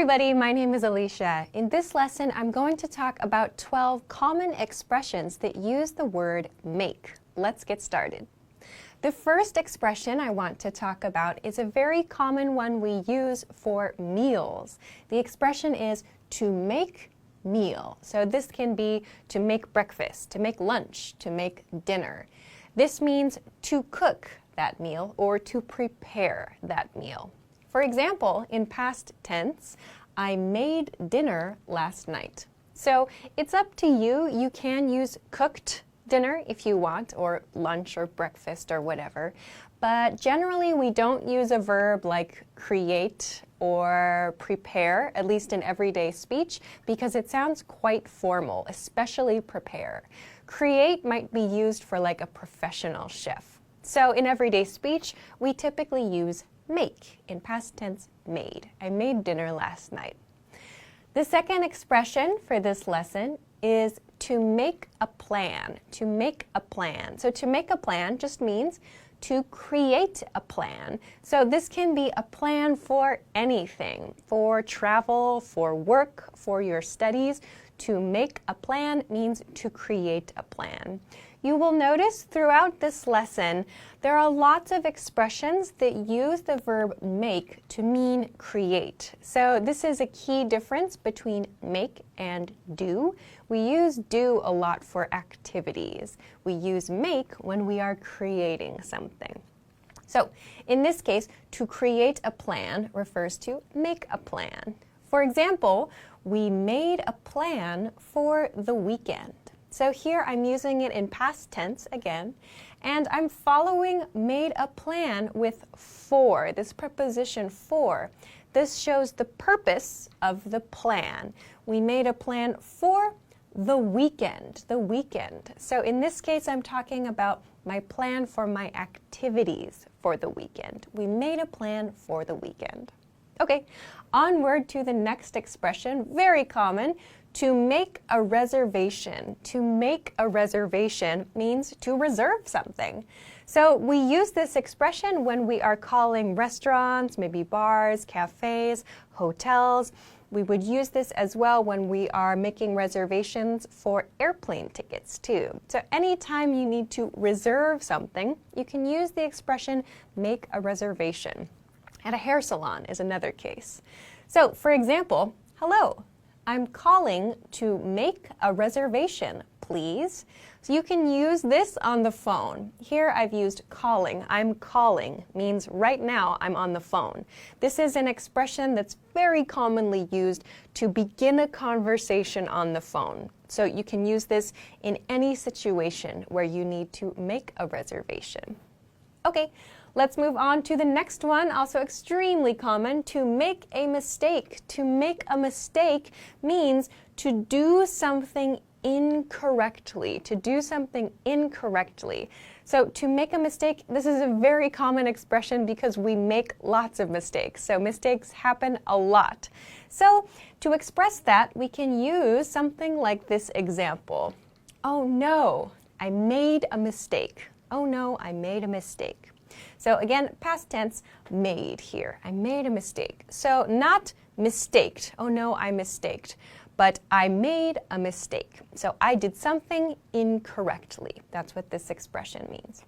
Everybody, my name is Alicia. In this lesson, I'm going to talk about 12 common expressions that use the word make. Let's get started. The first expression I want to talk about is a very common one we use for meals. The expression is to make meal. So this can be to make breakfast, to make lunch, to make dinner. This means to cook that meal or to prepare that meal. For example, in past tense, I made dinner last night. So it's up to you. You can use cooked dinner if you want, or lunch or breakfast or whatever. But generally, we don't use a verb like create or prepare, at least in everyday speech, because it sounds quite formal, especially prepare. Create might be used for like a professional chef. So in everyday speech, we typically use make, in past tense, made. I made dinner last night. The second expression for this lesson is to make a plan. To make a plan. So to make a plan just means to create a plan. So this can be a plan for anything, for travel, for work, for your studies. To make a plan means to create a plan. You will notice throughout this lesson, there are lots of expressions that use the verb make to mean create. So this is a key difference between make and do. We use do a lot for activities. We use make when we are creating something. So in this case, to create a plan refers to make a plan. For example, we made a plan for the weekend. So here I'm using it in past tense again, and I'm following made a plan with for, this preposition for. This shows the purpose of the plan. We made a plan for the weekend, So in this case, I'm talking about my plan for my activities for the weekend. We made a plan for the weekend. Okay, onward to the next expression, very common. To make a reservation. To make a reservation means to reserve something. So we use this expression when we are calling restaurants, maybe bars, cafes, hotels. We would use this as well when we are making reservations for airplane tickets too. So anytime you need to reserve something, you can use the expression make a reservation. At a hair salon is another case. So for example, hello. I'm calling to make a reservation, please. So you can use this on the phone. Here I've used calling. I'm calling means right now I'm on the phone. This is an expression that's very commonly used to begin a conversation on the phone. So you can use this in any situation where you need to make a reservation. Okay. Let's move on to the next one, also extremely common, to make a mistake. To make a mistake means to do something incorrectly. To do something incorrectly. So to make a mistake, this is a very common expression because we make lots of mistakes. So mistakes happen a lot. So to express that, we can use something like this example. Oh no, I made a mistake. Oh no, I made a mistake. So again, past tense, made here. I made a mistake. So not mistaked. Oh no, I mistaked. But I made a mistake. So I did something incorrectly. That's what this expression means.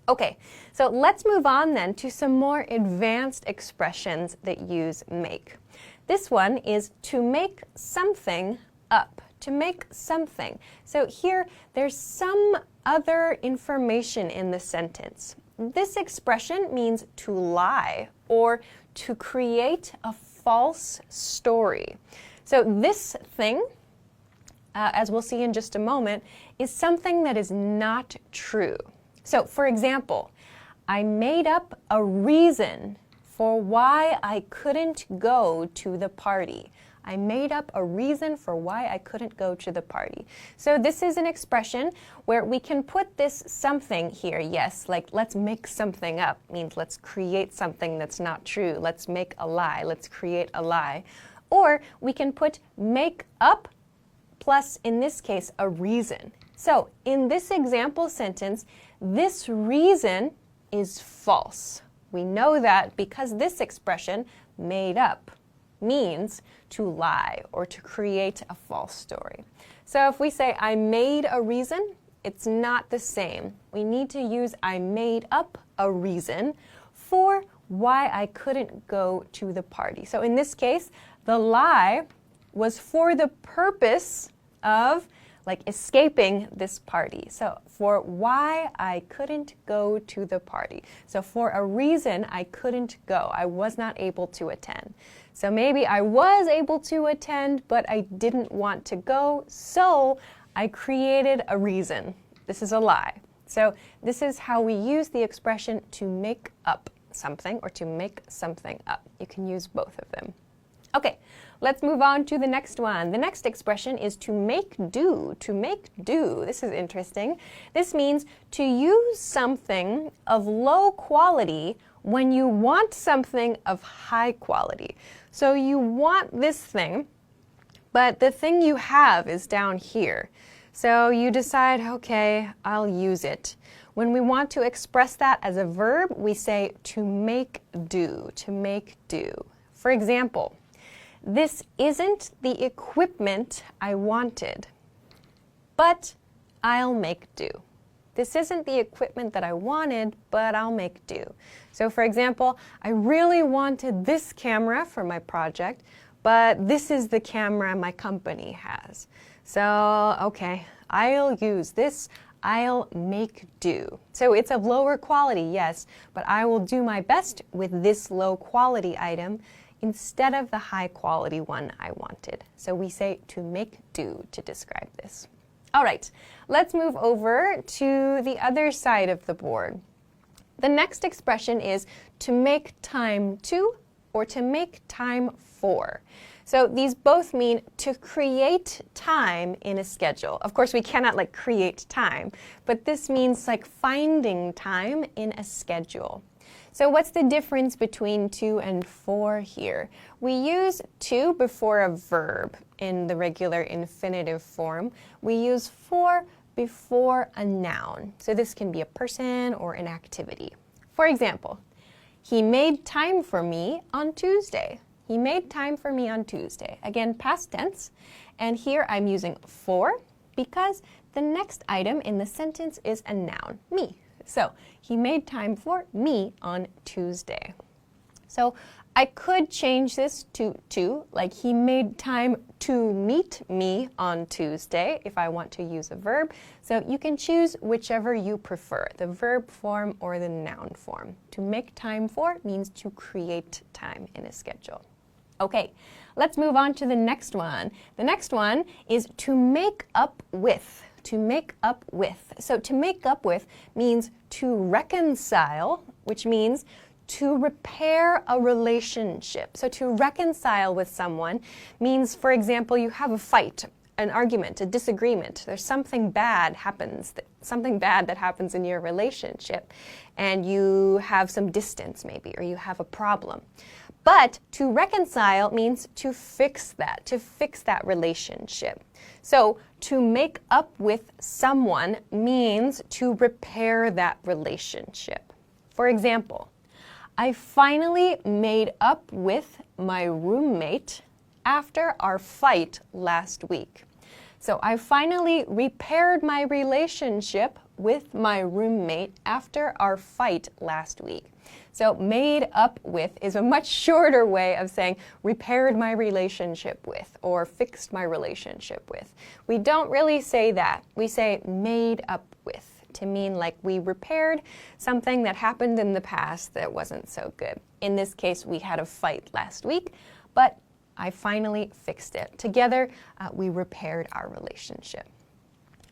Okay, so let's move on then to some more advanced expressions that use make. This one is to make something up. To make something. So here, there's some other information in the sentence. This expression means to lie or to create a false story. So this thing, as we'll see in just a moment, is something that is not true. So for example, I made up a reason for why I couldn't go to the party. I made up a reason for why I couldn't go to the party. So this is an expression where we can put this something here. Yes, like let's make something up means let's create something that's not true. Let's make a lie. Let's create a lie. Or we can put make up plus, in this case, a reason. So in this example sentence, this reason is false. We know that because this expression, made up. means to lie or to create a false story. So if we say I made a reason, it's not the same. We need to use I made up a reason for why I couldn't go to the party. So in this case, the lie was for the purpose of escaping this party. So for why I couldn't go to the party. So for a reason I couldn't go. I was not able to attend. So maybe I was able to attend, but I didn't want to go, so I created a reason. This is a lie. So this is how we use the expression to make up something or to make something up. You can use both of them. Okay, let's move on to the next one. The next expression is to make do. To make do. This is interesting. This means to use something of low quality when you want something of high quality. So you want this thing, but the thing you have is down here. So you decide, okay, I'll use it. When we want to express that as a verb, we say to make do, to make do. For example, this isn't the equipment I wanted, but I'll make do. This isn't the equipment that I wanted, but I'll make do. So for example, I really wanted this camera for my project, but this is the camera my company has. So, okay, I'll use this. I'll make do. So it's of lower quality, yes, but I will do my best with this low quality item instead of the high quality one I wanted. So we say to make do to describe this. All right, let's move over to the other side of the board. The next expression is to make time to or to make time for. So these both mean to create time in a schedule. Of course, we cannot create time, but this means finding time in a schedule. So what's the difference between to and for here? We use to before a verb in the regular infinitive form. We use for before a noun. So this can be a person or an activity. For example, he made time for me on Tuesday. He made time for me on Tuesday. Again, past tense. And here I'm using for because the next item in the sentence is a noun, me. So he made time for me on Tuesday. So I could change this to, like he made time to meet me on Tuesday if I want to use a verb. So you can choose whichever you prefer, the verb form or the noun form. To make time for means to create time in a schedule. Okay, let's move on to the next one. The next one is to make up with. To make up with. So to make up with means to reconcile, which means to repair a relationship. So to reconcile with someone means, for example, you have a fight, an argument, a disagreement. There's something bad happens, something bad that happens in your relationship, and you have some distance maybe, or you have a problem. But to reconcile means to fix that relationship. So to make up with someone means to repair that relationship. For example, I finally made up with my roommate after our fight last week. So I finally repaired my relationship with my roommate after our fight last week. So made up with is a much shorter way of saying repaired my relationship with or fixed my relationship with. We don't really say that. We say made up with to mean like we repaired something that happened in the past that wasn't so good. In this case, we had a fight last week, but I finally fixed it. Together, we repaired our relationship.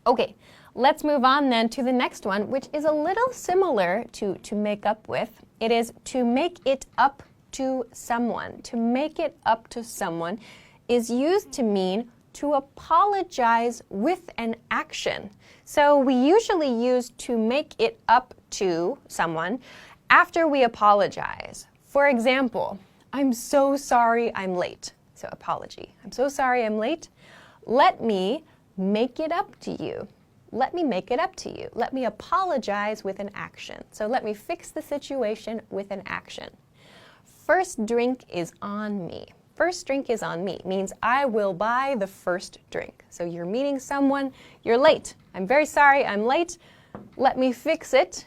Okay, let's move on then to the next one, which is a little similar to make up with. It is to make it up to someone. To make it up to someone is used to mean to apologize with an action. So we usually use to make it up to someone after we apologize. For example, I'm so sorry I'm late. So apology. I'm so sorry I'm late. Let me make it up to you. Let me make it up to you. Let me apologize with an action. So let me fix the situation with an action. First drink is on me. First drink is on me means I will buy the first drink. So you're meeting someone, you're late. I'm very sorry, I'm late. Let me fix it.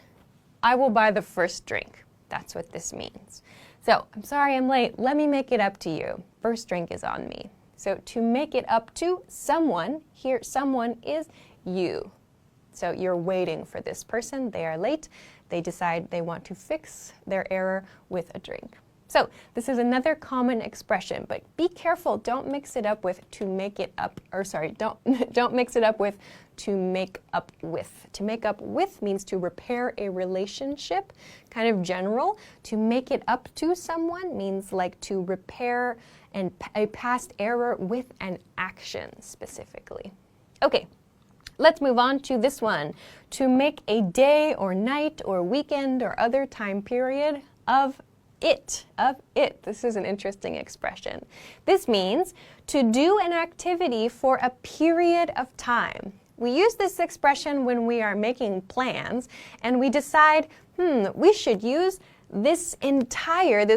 I will buy the first drink. That's what this means. So, I'm sorry I'm late. Let me make it up to you. First drink is on me. So, to make it up to someone, here someone is you. So, you're waiting for this person. They are late. They decide they want to fix their error with a drink. So, this is another common expression, but be careful. Don't mix it up with to make it up, or sorry, don't mix it up with to make up with. To make up with means to repair a relationship, kind of general. To make it up to someone means like to repair a past error with an action specifically. Okay, let's move on to this one. To make a day or night or weekend or other time period of it. This is an interesting expression. This means to do an activity for a period of time. We use this expression when we are making plans and we decide, we should use this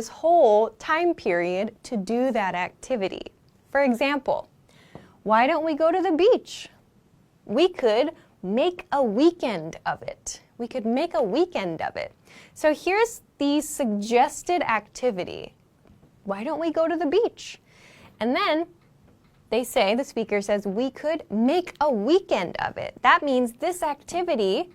whole time period to do that activity. For example, why don't we go to the beach? We could make a weekend of it. We could make a weekend of it. So here's the suggested activity. Why don't we go to the beach? And then they say, the speaker says, we could make a weekend of it. That means this activity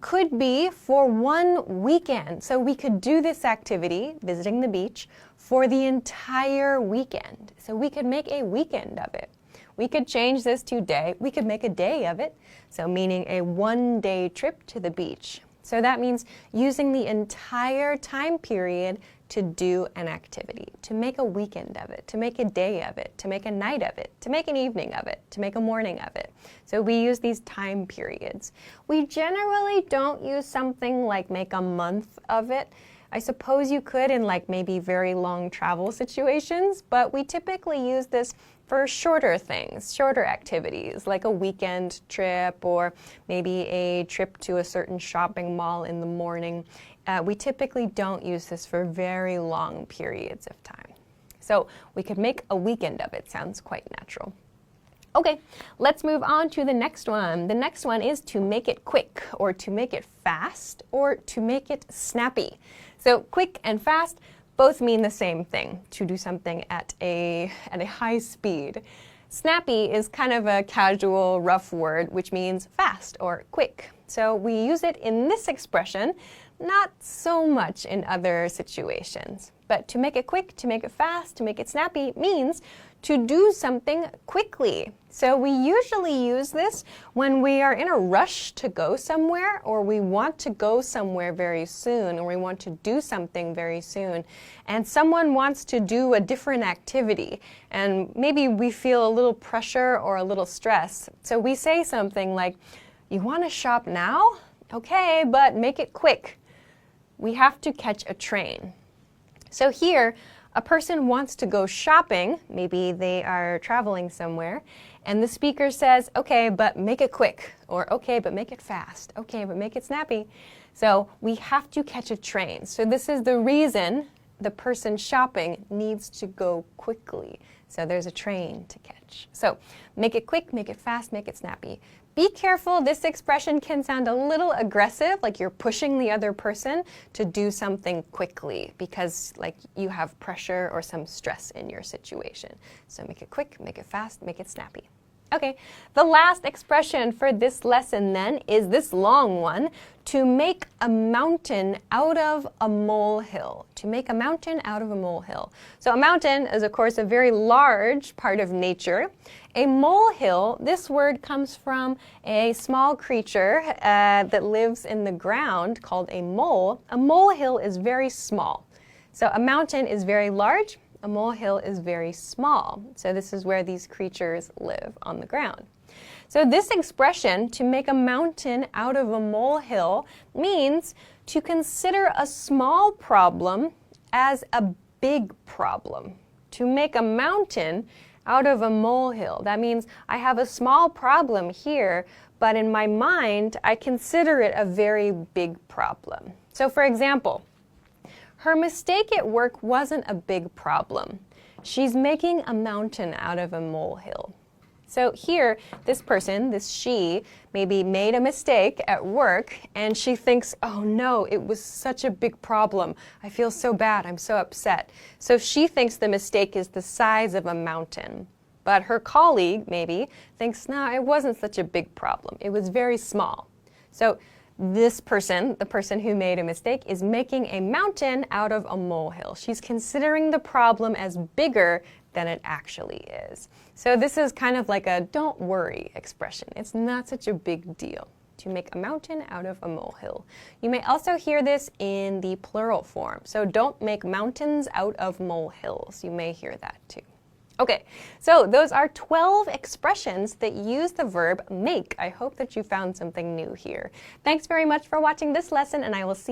could be for one weekend. So we could do this activity, visiting the beach, for the entire weekend. So we could make a weekend of it. We could change this to day. We could make a day of it, so meaning a one-day trip to the beach. So that means using the entire time period to do an activity, to make a weekend of it, to make a day of it, to make a night of it, to make an evening of it, to make a morning of it. So we use these time periods. We generally don't use something like make a month of it. I suppose you could in like maybe very long travel situations, but we typically use this for shorter things, shorter activities, like a weekend trip or maybe a trip to a certain shopping mall in the morning. We typically don't use this for very long periods of time. So we could make a weekend of it. Sounds quite natural. Okay, let's move on to the next one. The next one is to make it quick, or to make it fast, or to make it snappy. So quick and fast both mean the same thing, to do something at a high speed. Snappy is kind of a casual, rough word, which means fast or quick. So we use it in this expression, not so much in other situations. But to make it quick, to make it fast, to make it snappy means to do something quickly. So we usually use this when we are in a rush to go somewhere, or we want to go somewhere very soon, or we want to do something very soon, and someone wants to do a different activity, and maybe we feel a little pressure or a little stress. So we say something like, "You want to shop now? Okay, but make it quick. We have to catch a train." So here, a person wants to go shopping, maybe they are traveling somewhere, and the speaker says, okay, but make it quick, or okay, but make it fast, okay, but make it snappy. So we have to catch a train. So this is the reason the person shopping needs to go quickly. So there's a train to catch. So make it quick, make it fast, make it snappy. Be careful, this expression can sound a little aggressive, like you're pushing the other person to do something quickly because like you have pressure or some stress in your situation. So make it quick, make it fast, make it snappy. Okay, the last expression for this lesson then is this long one, to make a mountain out of a molehill. To make a mountain out of a molehill. So a mountain is, of course, a very large part of nature. A molehill, this word comes from a small creature that lives in the ground called a mole. A molehill is very small. So a mountain is very large. A molehill is very small. So this is where these creatures live, on the ground. So this expression, to make a mountain out of a molehill, means to consider a small problem as a big problem. To make a mountain out of a molehill. That means I have a small problem here, but in my mind, I consider it a very big problem. So for example, her mistake at work wasn't a big problem. She's making a mountain out of a molehill. So here, this person, this she, maybe made a mistake at work and she thinks, oh no, it was such a big problem. I feel so bad, I'm so upset. So she thinks the mistake is the size of a mountain. But her colleague, maybe, thinks, no, it wasn't such a big problem. It was very small. So this person, the person who made a mistake, is making a mountain out of a molehill. She's considering the problem as bigger than it actually is. So this is kind of like a don't worry expression. It's not such a big deal to make a mountain out of a molehill. You may also hear this in the plural form. So don't make mountains out of molehills. You may hear that too. Okay, so those are 12 expressions that use the verb make. I hope that you found something new here. Thanks very much for watching this lesson, and I will see you